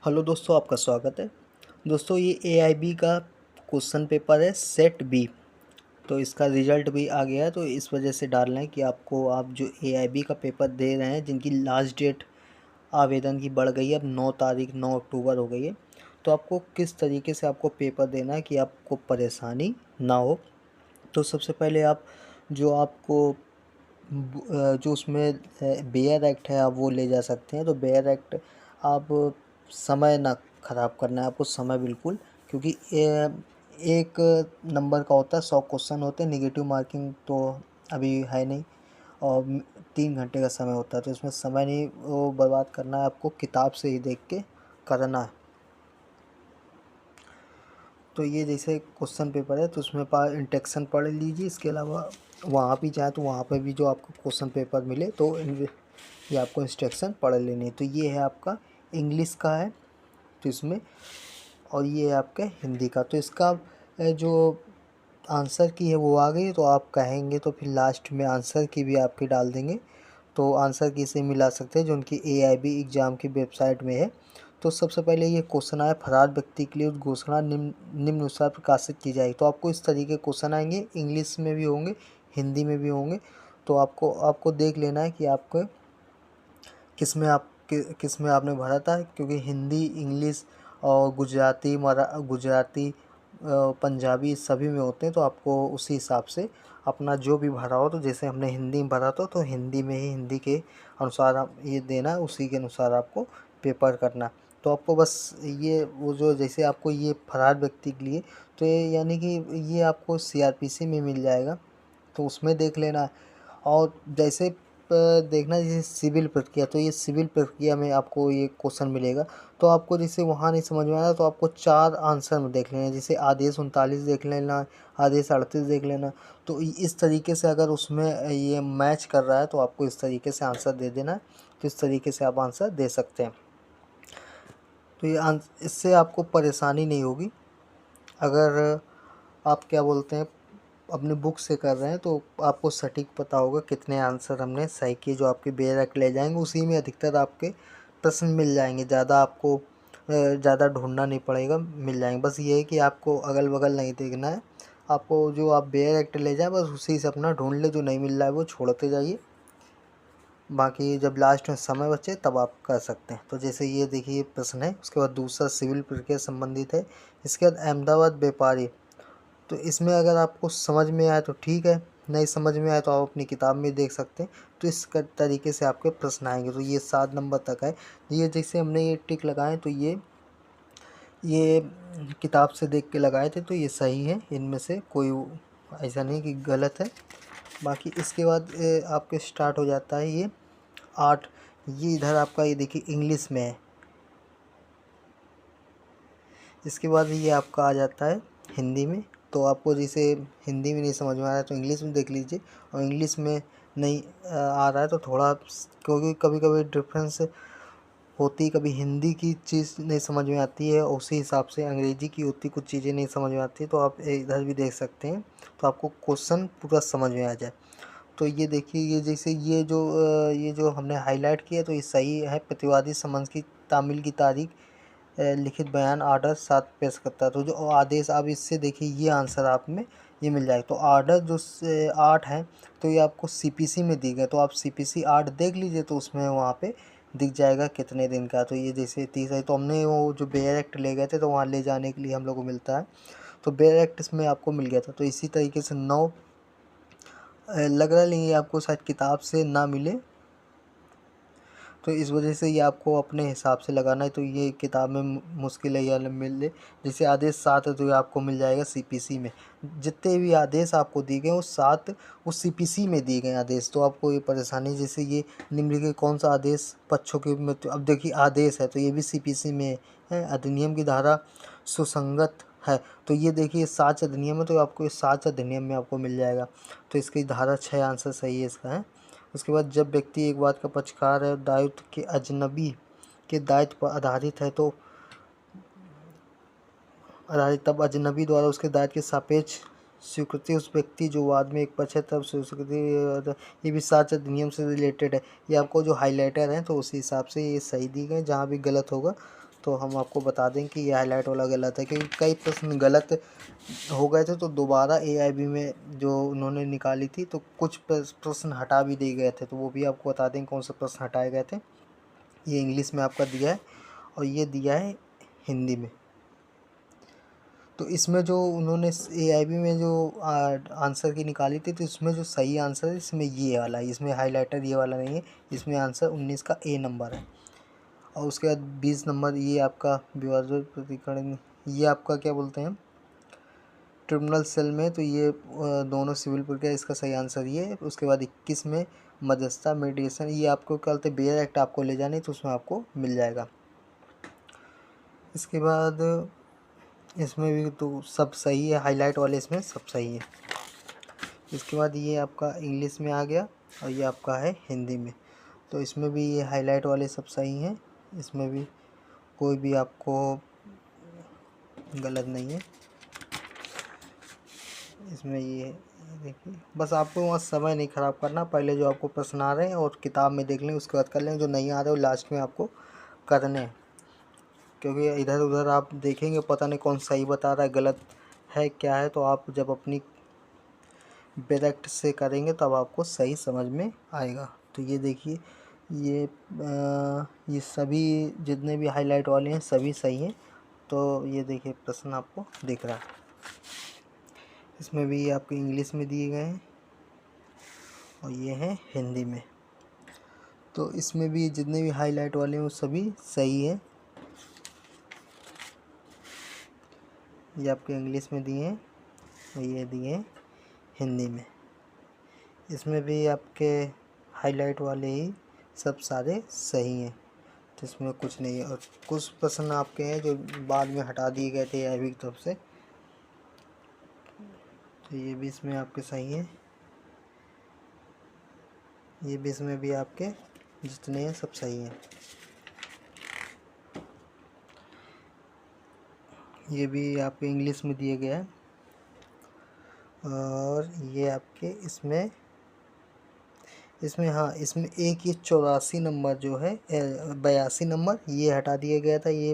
Hello दोस्तों, आपका स्वागत है। दोस्तों, ये एआईबी का क्वेश्चन पेपर है सेट बी। तो इसका रिजल्ट भी आ गया है, तो इस वजह से डालना है कि आप जो एआईबी का पेपर दे रहे हैं, जिनकी लास्ट डेट आवेदन की बढ़ गई है, अब 9 अक्टूबर हो गई है। तो आपको किस तरीके से आपको पेपर देना है कि आपको परेशानी ना हो। तो सबसे पहले आप जो आपको जो उसमें बेयर एक्ट है, आप वो ले जा सकते हैं। तो बेयर एक्ट आप समय ना ख़राब करना है आपको, समय बिल्कुल, क्योंकि एक नंबर का होता है, 100 क्वेश्चन होते हैं। नेगेटिव मार्किंग तो अभी है नहीं, और 3 घंटे का समय होता है, तो इसमें समय नहीं वो बर्बाद करना है, आपको किताब से ही देख के करना है। तो ये जैसे क्वेश्चन पेपर है, तो उसमें इंटेक्शन पढ़ लीजिए। इसके अलावा वहाँ भी जाए तो वहाँ पर भी जो आपको क्वेश्चन पेपर मिले, तो ये आपको इंस्ट्रक्शन पढ़ लेनी है। तो ये है आपका इंग्लिश का है, तो इसमें, और ये है आपका हिंदी का। तो इसका जो आंसर की है वो आ गई, तो आप कहेंगे तो फिर लास्ट में आंसर की भी आपकी डाल देंगे। तो आंसर की से मिला सकते हैं, जो उनकी एआईबी एग्ज़ाम की वेबसाइट में है। तो सबसे पहले ये क्वेश्चन आया, फरार व्यक्ति के लिए उस घोषणा निम्नानुसार प्रकाशित की जाएगी। तो आपको इस तरीके क्वेश्चन आएंगे, इंग्लिश में भी होंगे, हिंदी में भी होंगे। तो आपको आपको देख लेना है कि आपको किस में आपने भरा था, क्योंकि हिंदी, इंग्लिश और गुजराती, पंजाबी सभी में होते हैं। तो आपको उसी हिसाब से अपना जो भी भरा हो, तो जैसे हमने हिंदी में भरा था, तो हिंदी में ही हिंदी के अनुसार आप ये देना, उसी के अनुसार आपको पेपर करना। तो आपको बस ये वो जो जैसे आपको ये फरार व्यक्ति के लिए, तो ये यानी कि ये आपको सीआरपीसी में मिल जाएगा, तो उसमें देख लेना। और जैसे देखना जैसे सिविल प्रक्रिया, तो ये सिविल प्रक्रिया में आपको ये क्वेश्चन मिलेगा। तो आपको जैसे वहाँ नहीं समझ में आया, तो आपको 4 आंसर में देख लेना, जैसे आदेश 39 देख लेना, आदेश 38 देख लेना। तो इस तरीके से अगर उसमें ये मैच कर रहा है, तो आपको इस तरीके से आंसर दे देना है। तो इस तरीके से आप आंसर दे सकते हैं। तो ये इससे आपको परेशानी नहीं होगी। अगर आप क्या बोलते हैं, अपने बुक से कर रहे हैं, तो आपको सटीक पता होगा कितने आंसर हमने सही किए। जो आपके बेरक ले जाएंगे, उसी में अधिकतर आपके प्रश्न मिल जाएंगे, ज़्यादा आपको ज़्यादा ढूंढना नहीं पड़ेगा, मिल जाएंगे। बस ये है कि आपको अगल बगल नहीं देखना है, आपको जो आप बेयर एक्ट ले जाएं, बस उसी से अपना ढूंढ ले। जो नहीं मिल रहा है वो छोड़ते जाइए, बाकी जब लास्ट में समय बचे तब आप कर सकते हैं। तो जैसे ये देखिए प्रश्न है, उसके बाद दूसरा सिविल प्रक्रिया संबंधित है। इसके बाद अहमदाबाद व्यापारी, तो इसमें अगर आपको समझ में आए तो ठीक है, नहीं समझ में आए तो आप अपनी किताब में देख सकते हैं। तो इस तरीके से आपके प्रश्न आएंगे। तो ये 7 नंबर तक है। ये जैसे हमने ये टिक लगाए, तो ये किताब से देख के लगाए थे, तो ये सही है, इनमें से कोई ऐसा नहीं कि गलत है। बाकी इसके बाद आपके स्टार्ट हो जाता है ये 8। ये इधर आपका ये देखिए इंग्लिश में है। इसके बाद ये आपका आ जाता है हिंदी में। तो आपको जैसे हिंदी में नहीं समझ में आ रहा है, तो इंग्लिश में देख लीजिए, और इंग्लिश में नहीं आ रहा है तो थोड़ा, क्योंकि कभी कभी डिफरेंस होती, कभी हिंदी की चीज़ नहीं समझ में आती है, और उसी हिसाब से अंग्रेजी की होती, कुछ चीज़ें नहीं समझ में आती, तो आप इधर भी देख सकते हैं, तो आपको क्वेश्चन पूरा समझ में आ जाए। तो ये देखिए, ये जैसे ये जो हमने हाईलाइट किया, तो ये सही है। प्रतिवादी समन्स की तामील की तारीख, लिखित बयान, आर्डर 7 पेश करता है। तो जो आदेश, आप इससे देखिए ये आंसर आप में ये मिल जाएगा। तो आर्डर जो 8 है, तो ये आपको सीपीसी में दी गई, तो आप सीपीसी 8 देख लीजिए, तो उसमें वहाँ पे दिख जाएगा कितने दिन का। तो ये जैसे 30 है, तो हमने वो जो बेयर एक्ट ले गए थे, तो वहाँ ले जाने के लिए हम लोग को मिलता है, तो बेयर एक्ट इसमें आपको मिल गया था। तो इसी तरीके से 9 लग रहा है, लेकिन ये आपको शायद किताब से ना मिले, तो इस वजह से ये आपको अपने हिसाब से लगाना है। तो ये किताब में मुश्किल है या मिले। जैसे आदेश 7 है, तो ये आपको मिल जाएगा सीपीसी में। जितने भी आदेश आपको दिए गए वो 7 वो सीपीसी में दिए गए आदेश। तो आपको ये परेशानी, जैसे ये निम्नलिखित कौन सा आदेश पक्षों के मृत्यु, अब देखिए आदेश है, तो ये भी सीपीसी में है। अधिनियम की धारा सुसंगत है, तो ये देखिए 7 अधिनियम है, तो आपको ये 7 अधिनियम में आपको मिल जाएगा। तो इसकी धारा 6 आंसर सही है इसका है। उसके बाद जब व्यक्ति एक बात का पक्षकार है, दायित्व के अजनबी के दायित्व पर आधारित है, तो आधारित तब अजनबी द्वारा उसके दायित्व के सापेक्ष स्वीकृति, उस व्यक्ति जो वाद में एक पक्ष है तब स्वीकृति, ये भी 7 अधिनियम से रिलेटेड है। ये आपको जो हाईलाइटर है, तो उसी हिसाब से ये सही दी गई। जहाँ भी गलत होगा तो हम आपको बता दें कि ये हाईलाइट वाला गलत है, क्योंकि कई प्रश्न गलत हो गए थे तो दोबारा एआईबी में जो उन्होंने निकाली थी तो कुछ प्रश्न हटा भी दिए गए थे, तो वो भी आपको बता दें कौन से प्रश्न हटाए गए थे। ये इंग्लिश में आपका दिया है और ये दिया है हिंदी में। तो इसमें जो उन्होंने एआईबी में जो आंसर की निकाली थी तो इसमें जो सही आंसर है इसमें ये वाला है, इसमें हाईलाइटर ये वाला नहीं है, इसमें आंसर 19 का ए नंबर है। और उसके बाद 20 नंबर ये आपका विभाजन प्रतिकरण, ये आपका क्या बोलते हैं ट्रिब्यूनल सेल में, तो ये दोनों सिविल प्रक्रिया, इसका सही आंसर ये है। उसके बाद 21 में मध्यस्थता मीडिएशन, ये आपको क्या बोलते हैं बेयर एक्ट आपको ले जाने तो उसमें आपको मिल जाएगा। इसके बाद इसमें भी तो सब सही है, हाईलाइट वाले इसमें सब सही है। इसके बाद ये आपका इंग्लिश में आ गया और ये आपका है हिंदी में, तो इसमें भी ये हाईलाइट वाले सब सही हैं, इसमें भी कोई भी आपको गलत नहीं है। इसमें ये देखिए, बस आपको वहाँ समय नहीं ख़राब करना, पहले जो आपको प्रश्न आ रहे हैं और किताब में देख लें, उसके बाद कर लें, जो नहीं आ रहे वो लास्ट में आपको करने हैं, क्योंकि इधर उधर आप देखेंगे पता नहीं कौन सही बता रहा है गलत है क्या है, तो आप जब अपनी डायरेक्ट से करेंगे तब आपको सही समझ में आएगा। तो ये देखिए ये सभी जितने भी हाईलाइट वाले हैं सभी सही हैं, तो ये देखिए प्रश्न आपको दिख रहा है, इसमें भी आपके इंग्लिश में दिए गए हैं और ये हैं हिंदी में, तो इसमें भी जितने भी हाईलाइट वाले हैं वो सभी सही हैं। ये आपके इंग्लिश में दिए हैं और ये दिए हैं हिंदी में, इसमें भी आपके हाईलाइट वाले ही सब सारे सही हैं, तो इसमें कुछ नहीं है। और कुछ प्रश्न आपके हैं जो बाद में हटा दिए गए थे एआईबी की तरफ से, तो ये भी इसमें आपके सही है, ये भी इसमें भी आपके जितने हैं सब सही हैं। ये भी आपके इंग्लिश में दिए गया है और ये आपके इसमें हाँ इसमें एक ये 84 नंबर जो है 82 नंबर ये हटा दिया गया था, ये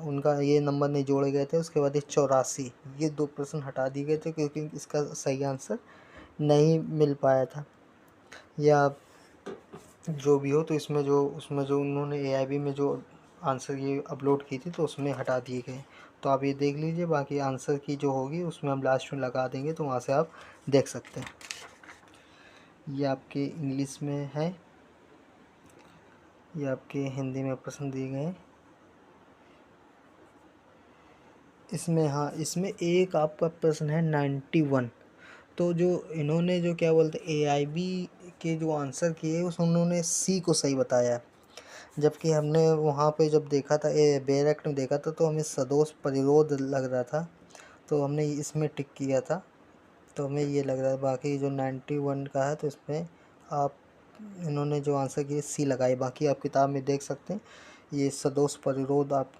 उनका ये नंबर नहीं जोड़े गए थे। उसके बाद ये 84 ये 2 प्रश्न हटा दिए गए थे क्योंकि इसका सही आंसर नहीं मिल पाया था, या जो भी हो, तो इसमें जो उसमें जो उन्होंने एआईबी में जो आंसर ये अपलोड की थी तो उसमें हटा दिए गए, तो आप ये देख लीजिए। बाकी आंसर की जो होगी उसमें हम लास्ट में लगा देंगे, तो वहाँ से आप देख सकते हैं। ये आपके इंग्लिश में है, ये आपके हिंदी में प्रश्न दिए गए हैं। इसमें हाँ इसमें एक आपका प्रश्न है 91, तो जो इन्होंने जो क्या बोलते एआईबी के जो आंसर किए उसमें उन्होंने सी को सही बताया, जबकि हमने वहाँ पे जब देखा था बेयर एक्ट में देखा था तो हमें सदोष परिरोध लग रहा था, तो हमने इसमें टिक किया था, तो हमें ये लग रहा है। बाकी जो 91 का है तो इसमें आप इन्होंने जो आंसर किए सी लगाई, बाकी आप किताब में देख सकते हैं ये सदोष परिरोध आप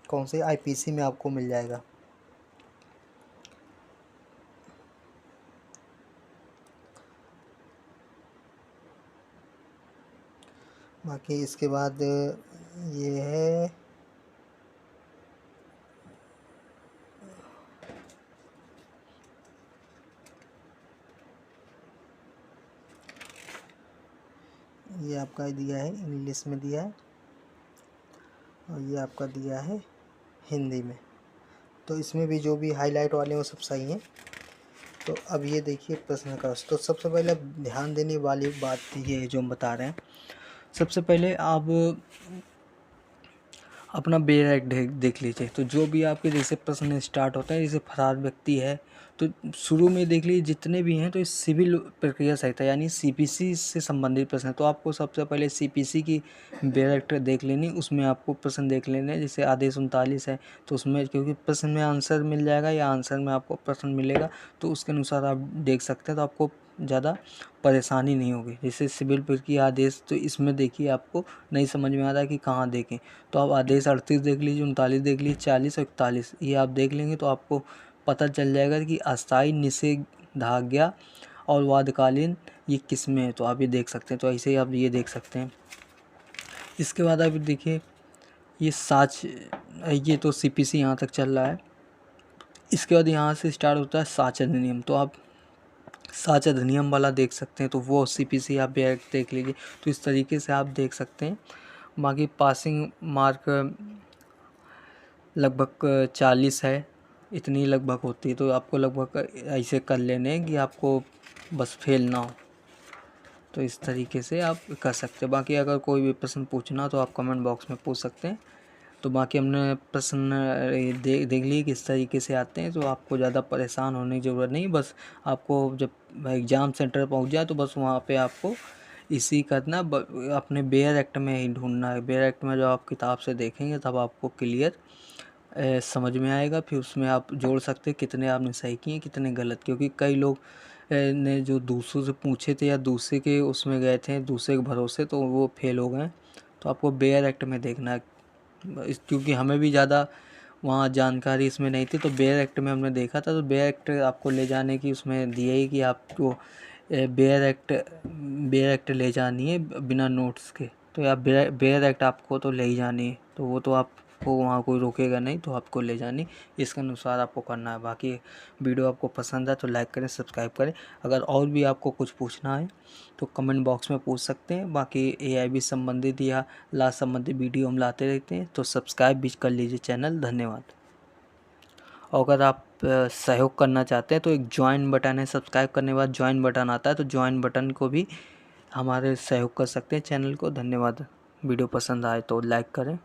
कौन से आईपीसी में आपको मिल जाएगा। बाकी इसके बाद ये है ये आपका दिया है इंग्लिश में दिया है और ये आपका दिया है हिंदी में, तो इसमें भी जो भी हाईलाइट वाले हैं वो सब सही हैं। तो अब ये देखिए प्रश्न का, तो सबसे पहले ध्यान देने वाली बात ये है जो हम बता रहे हैं। सबसे पहले आप अपना बेयर एक्ट देख लीजिए, तो जो भी आपके जैसे प्रश्न स्टार्ट होता है, जैसे फरार व्यक्ति है तो शुरू में देख लीजिए जितने भी हैं तो इस सिविल प्रक्रिया संहिता यानी सीपीसी से संबंधित प्रश्न है, तो आपको सबसे पहले सीपीसी की बेयर एक्ट देख लेनी, उसमें आपको प्रश्न देख लेने हैं। जैसे आदेश 39 है तो उसमें क्योंकि प्रश्न में आंसर मिल जाएगा या आंसर में आपको प्रश्न मिलेगा तो उसके अनुसार आप देख सकते हैं, तो आपको ज़्यादा परेशानी नहीं होगी। जैसे सिविल प्रक्रिया आदेश, तो इसमें देखिए आपको नहीं समझ में आ रहा है कि कहाँ देखें, तो आप आदेश 38 देख लीजिए, 39 देख लीजिए, 40 और 41 ये आप देख लेंगे तो आपको पता चल जाएगा कि अस्थायी निषेधाज्ञा और वादकालीन ये किस में है, तो आप ये देख सकते हैं। तो ऐसे ही आप ये देख सकते हैं। इसके बाद आप देखिए ये साच, ये तो CPC यहाँ तक चल रहा है। इसके बाद यहाँ से स्टार्ट होता है साच अधिनियम। तो आप साच अधिनियम वाला देख सकते हैं, तो वो CPC आप देख लीजिए। तो इस तरीके से आप देख सकते हैं। बाकी पासिंग मार्क लगभग 40 है, इतनी लगभग होती है। तो आपको लगभग ऐसे कर लेने हैं कि आपको बस फेल ना हो। तो इस तरीके से आप कर सकते हैं। बाकी अगर कोई भी प्रश्न पूछना तो आप कमेंट बॉक्स में पूछ सकते हैं। तो बाकी हमने प्रश्न देख लिए किस तरीके से आते हैं। तो आपको ज़्यादा परेशान होने की ज़रूरत नहीं, बस आपको जब एग्ज़ाम सेंटर पहुंच जाए तो बस वहाँ पे आपको इसी करना, अपने बेयर एक्ट में ही ढूंढना है। बेयर एक्ट में जो आप किताब से देखेंगे तब आपको क्लियर समझ में आएगा। फिर उसमें आप जोड़ सकते हैं कितने आपने सही किए कितने गलत, क्योंकि कई लोग ने जो दूसरों से पूछे थे या दूसरे के उसमें गए थे दूसरे के भरोसे, तो वो फेल हो गए। तो आपको बेयर एक्ट में देखना है, क्योंकि हमें भी ज़्यादा वहाँ जानकारी इसमें नहीं थी। तो बेयर एक्ट में हमने देखा था। तो बेयर एक्ट आपको ले जाने की उसमें दिया ही कि आपको बेयर एक्ट ले जानी है बिना नोट्स के। तो आप बेयर एक्ट आपको तो ले ही जानी है। तो वो तो आपको वहाँ कोई रोकेगा नहीं, तो आपको ले जानी, इसके अनुसार आपको करना है। बाकी वीडियो आपको पसंद है तो लाइक करें, सब्सक्राइब करें। अगर और भी आपको कुछ पूछना है तो कमेंट बॉक्स में पूछ सकते हैं। बाकी AIB संबंधित या ला संबंधित वीडियो हम लाते रहते हैं, तो सब्सक्राइब भी कर लीजिए चैनल। धन्यवाद। और अगर आप सहयोग करना चाहते हैं तो एक ज्वाइन बटन है, सब्सक्राइब करने के बाद ज्वाइन बटन आता है, तो ज्वाइन बटन को भी हमारे सहयोग कर सकते हैं चैनल को। धन्यवाद। वीडियो पसंद आए तो लाइक करें।